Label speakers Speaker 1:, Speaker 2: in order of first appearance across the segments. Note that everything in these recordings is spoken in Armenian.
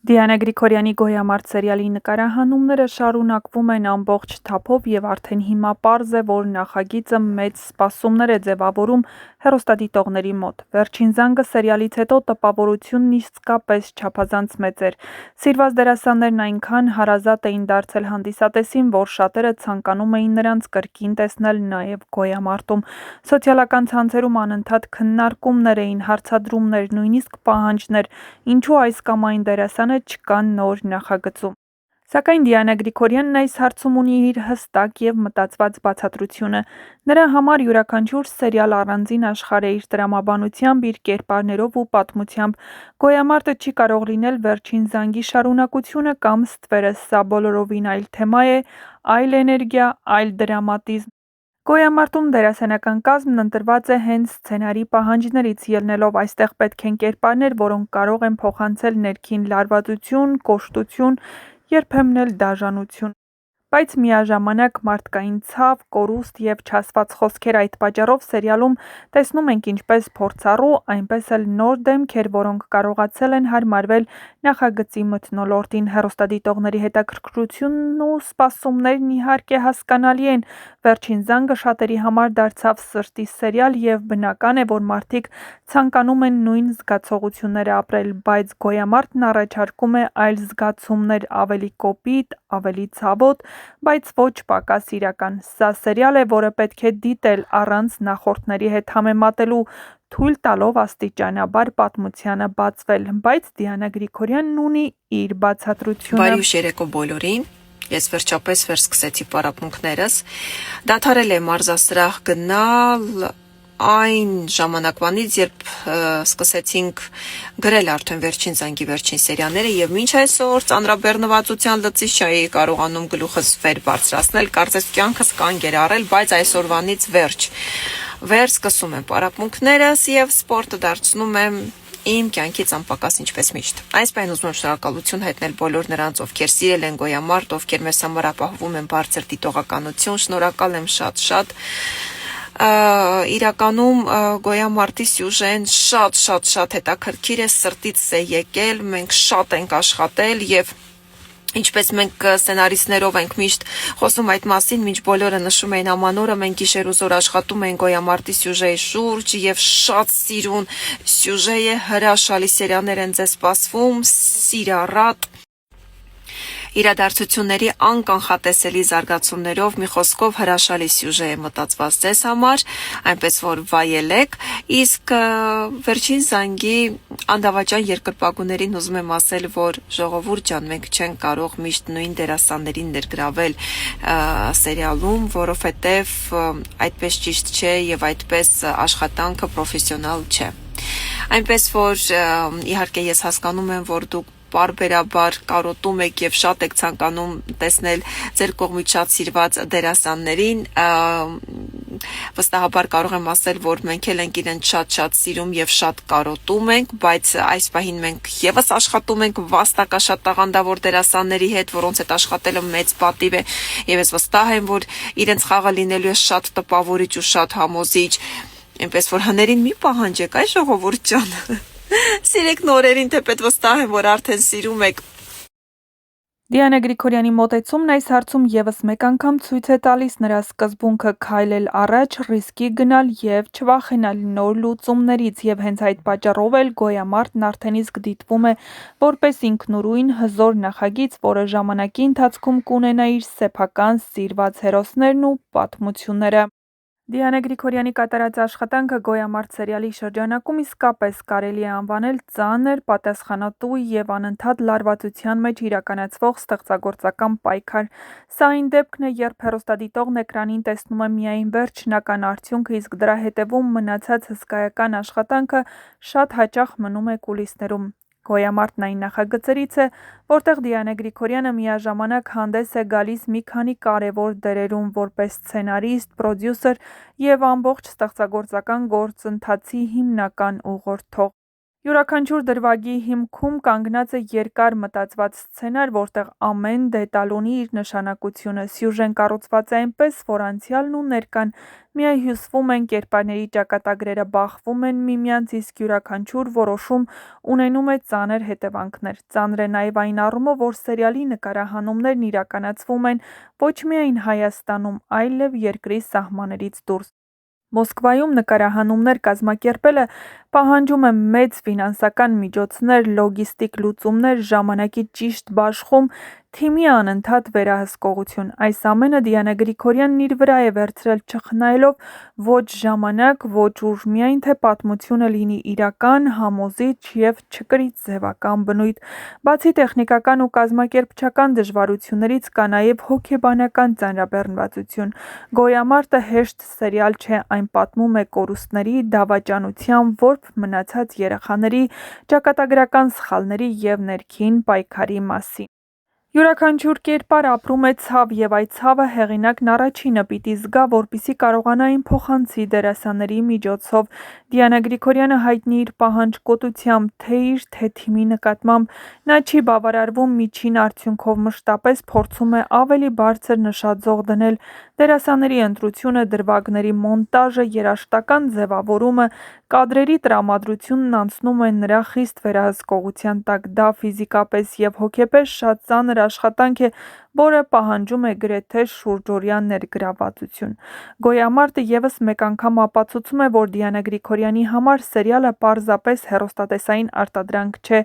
Speaker 1: Դիանա Գրիգորյանի «Գոյամարտ» սերիալի նկարահանումները շարունակվում են ամբողջ թափով և արդեն հիմա պարզ է, որ նախագիծը մեծ սպասումներ է ձևավորում հեռուստադիտողների մոտ։ «Վերջին զանգը» սերիալից հետո տպավորությունն իսկապես չափազանց մեծ էր։ Սիրված դերասաններն այնքան հարազատ էին դարձել հանդիսատեսին, որ շատերը ցանկանում էին նրանց կրկին տեսնել նաև «Գոյամարտում»։ Սոցիալական ցանցերում անընդհատ քննարկումներ էին, հարցադրումներ, նույնիսկ պահանջներ, ինչու այս կամ այն դերասանը չկա նոր նախագծում։ Սակայն Դիանա Գրիգորյանն այս հարցում ունի իր հստակ և մտածված բացատրությունը։ Նրա համար յուրաքանչյուր սերիալ առանձին աշխարհ է իր տրամաբանությամբ, իր կերպարներով ու պատմությամբ։ «Գոյամարտը» չի կարող լինել «Վերջին զանգի» շարունակությունը կամ ստվերը, սա բոլորովին այլ թեմա է, այլ էներգիա, այլ դրամատիզմ։ «Գոյամարտում» դերասանական կազմն ընտրված է հենց սցենարի պահանջներից ելնելով, այստեղ պետք են կերպարներ, որոնք կարող են փոխանցել ներքին լարվածություն, կոշտություն, երբեմն էլ դաժանություն, բայց միաժամանակ մարդկային ցավ, կորուստ և չասված խոսքեր։ Այդ պատճառով սերիալում տեսնում ենք ինչպես փորձառու, այնպես էլ նոր դեմքեր, որոնք կարողացել են հարմարվել նախագծի մթնոլորտին։ Հեռուստադիտողների հետաքրքրությունն ու սպասումներն իհարկե հասկանալի են։ «Վերջին զանգը» շատերի համար դարձավ սրտի սերիալ և բնական է, որ մարդիկ ցանկանում են նույն զգացողությունները ապրել, բայց «Գոյամարտն» առաջարկում է այլ զգացումներ, ավելի կոպիտ, ավելի ցավոտ, բայց ոչ պակաս իրական։ Սա սերիալ է, որը պետք է դիտել առանց նախորդների հետ համեմատելու, թույլ տալով աստիճանաբար պատմությանը բացվել։ Բայց Դիանա Գրիգորյանն ունի իր բացատրությունը։
Speaker 2: Բարի ուշ երեկո բոլորին։ Ես վերջապես վերսկսեցի պարապմունքներս։ Դադարել եմ մարզասրահ գնալ այն ժամանակվանից, երբ սկսեցինք գրել արդեն «Վերջին զանգի» վերջին սերիաները և մինչ այսօր ծանրաբեռնվածության լծից չէի կարողանում գլուխս վեր բարձրացնել, կարծես կյանքս կանգ էր առել, բայց այսօրվանից վեր սկսում եմ պարապմունքներս և սպորտը դարձնում եմ իմ կյանքից անպակաս ինչպես միշտ։ Այս պահին ուզում եմ շնորհակալություն հայտնել բոլոր նրանց, ովքեր սիրել են «Գոյամարտ», ովքեր մեզ համար ապահովում են բարձր դիտողականություն, շնորհակալ եմ շատ։ Իրականում «Գոյամարտի» սյուժեն շատ հետաքրքիր է, սրտից է եկել, մենք շատ ենք աշխատել և ինչպես մենք սցենարիստներով ենք միշտ խոսում այդ մասին, մինչ բոլորը նշում էին ամանորը, մենք գիշեր ու զօր աշխատում ենք «Գոյամարտի» սյուժեի շուրջ և շատ սիրուն սյուժե է, հրաշալի սերիալներ են ձեզ սպասվում, սիրառատ իրադարձությունների անկանխատեսելի զարգացումներով, մի խոսքով հրաշալի սյուժե է մտածված ձեզ համար, այնպես որ վայելեք, իսկ «Վերջին զանգի» անդավաճան երկրպագուներին ուզում եմ ասել, որ ժողովուրդ ջան, մենք չենք կարող միշտ նույն դերասաններին ներգրավել սերիալում, որովհետև այդպես ճիշտ չէ և այդպես աշխատանքը պրոֆեսիոնալ չէ։ Այնպես որ իհարկե ես հասկանում եմ, որ դուք պարբերաբար կարոտում եք և շատ եք ցանկանում տեսնել ձեր կողմից շատ սիրված դերասաններին, վստահաբար կարող եմ ասել, որ մենք էլ ենք իրենց շատ սիրում և շատ կարոտում ենք, բայց այս պահին մենք ևս աշխատում ենք վաստակաշատ տաղանդավոր դերասանների հետ, որոնց հետ աշխատելը մեծ պատիվ է և ես վստահ եմ, որ իրենց խաղը լինելու է շատ տպավորիչ ու շատ համոզիչ, այնպես որ հներին մի պահանջեք, այ ժողովուրդ ջան, սիրեք նորերին, թեպետ վստահ եմ, որ արդեն սիրում եք։
Speaker 1: Դիանա Գրիգորյանի մոտեցումն այս հարցում ևս մեկ անգամ ցույց է տալիս նրա սկզբունքը՝ քայլել առաջ, ռիսկի գնալ և չվախենալ նոր լուծումներից, և հենց այդ պատճառով էլ «Գոյամարտն» արդեն իսկ դիտվում է որպես ինքնուրույն հզոր նախագիծ, որը ժամանակի ընթացքում կունենա իր սեփական սիրված հերոսներն ու պատմությունները։ Դիանա Գրիգորյանի կատարած աշխատանքը «Գոյամարտ» սերիալի շրջանակում իսկապես կարելի է անվանել ծանր, պատասխանատու և անընդհատ լարվածության մեջ իրականացվող ստեղծագործական պայքար։ Սա այն դեպքն է, երբ հեռուստադիտողն էկրանին տեսնում է միայն վերջնական արդյունքը, իսկ դրա հետևում մնացած հսկայական աշխատանքը շատ հաճախ մնում է կուլիսներում։ «Գոյամարտն» այն նախագծերից է, որտեղ Դիանա Գրիգորյանը միաժամանակ հանդես է գալիս մի քանի կարևոր դերերում՝ որպես սցենարիստ, պրոդյուսեր և ամբողջ ստեղծագործական գործընթացի հիմնական ուղղորդող։ Յուրաքանչյուր դրվագի հիմքում կանգնած է երկար մտածված սցենար, որտեղ ամեն դետալ ունի իր նշանակությունը։ Սյուժեն կառուցված է այնպես, որ անցյալն ու ներկան միահյուսվում են, կերպարների ճակատագրերը բախվում են միմյանց, իսկ յուրաքանչյուր որոշում ունենում է ծանր հետևանքներ։ Ծանր է նաև այն առումով, որ սերիալի նկարահանումներն իրականացվում են ոչ միայն Հայաստանում, այլև երկրի սահմաններից դուրս։ Մոսկվայում նկարահանումներ կազմակերպելը պահանջում է մեծ ֆինանսական միջոցներ, լոգիստիկ լուծումներ, ժամանակի ճիշտ բաշխում, թիմի անընդհատ վերահսկողություն։ Այս ամենը Դիանա Գրիգորյանն իր վրա է վերցրել չխնայելով ոչ ժամանակ, ոչ ուժ, միայն թե պատմությունը լինի իրական, համոզիչ և չկրի ձևական բնույթ։ Բացի տեխնիկական ու կազմակերպչական դժվարություններից կա նաև հոգեբանական ծանրաբեռնվածություն։ Գոյամարտը հեշտ սերիալ չէ, այն պատմում է կորուստների, դավաճանության, որբ մնացած երեխաների, ճակատագրական սխալների և ներքին պայքարի մասին։ Յուրաքանչյուր կերպար ապրում է ցավ, և այդ ցավը հեղինակն առաջինը պիտի զգա, որպեսզի կարողանա այն փոխանցի դերասանների միջոցով։ Դիանա Գրիգորյանը հայտնի է իր պահանջկոտությամբ թե' իր, թե' թիմի նկատմամբ։ Նա չի բավարարվում միջին արդյունքով, մշտապես փորձում է ավելի բարձր նշաձող դնել։ Դերասանների ընտրությունը, դրվագների մոնտաժը, երաժշտական ձևավորումը, կադրերի տրամադրությունն անցնում է նրա խիստ վերահսկողության տակ։ Դա ֆիզիկապես և հոգեպես շատ ծանր աշխատանք է, որը պահանջում է գրեթե շուրջօրյա ներգրավվածություն։ Գոյամարտը ևս մեկ անգամ ապացուցում է, որ Դիանա Գրիգորյանի համար սերիալը պարզապես հեռուստատեսային արտադրանք չէ։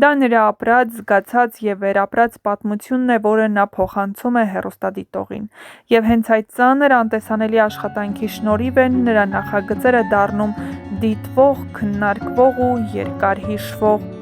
Speaker 1: Դա նրա ապրած, զգացած և վերապրած պատմությունն է, որը նա փոխանցում է հեռուստադիտողին։ Եվ հենց այդ ծանր, անտեսանելի աշխատանքի շնորհիվ են նրա նախագծերը դառնում դիտվող, քննարկվող ու երկար հիշվող։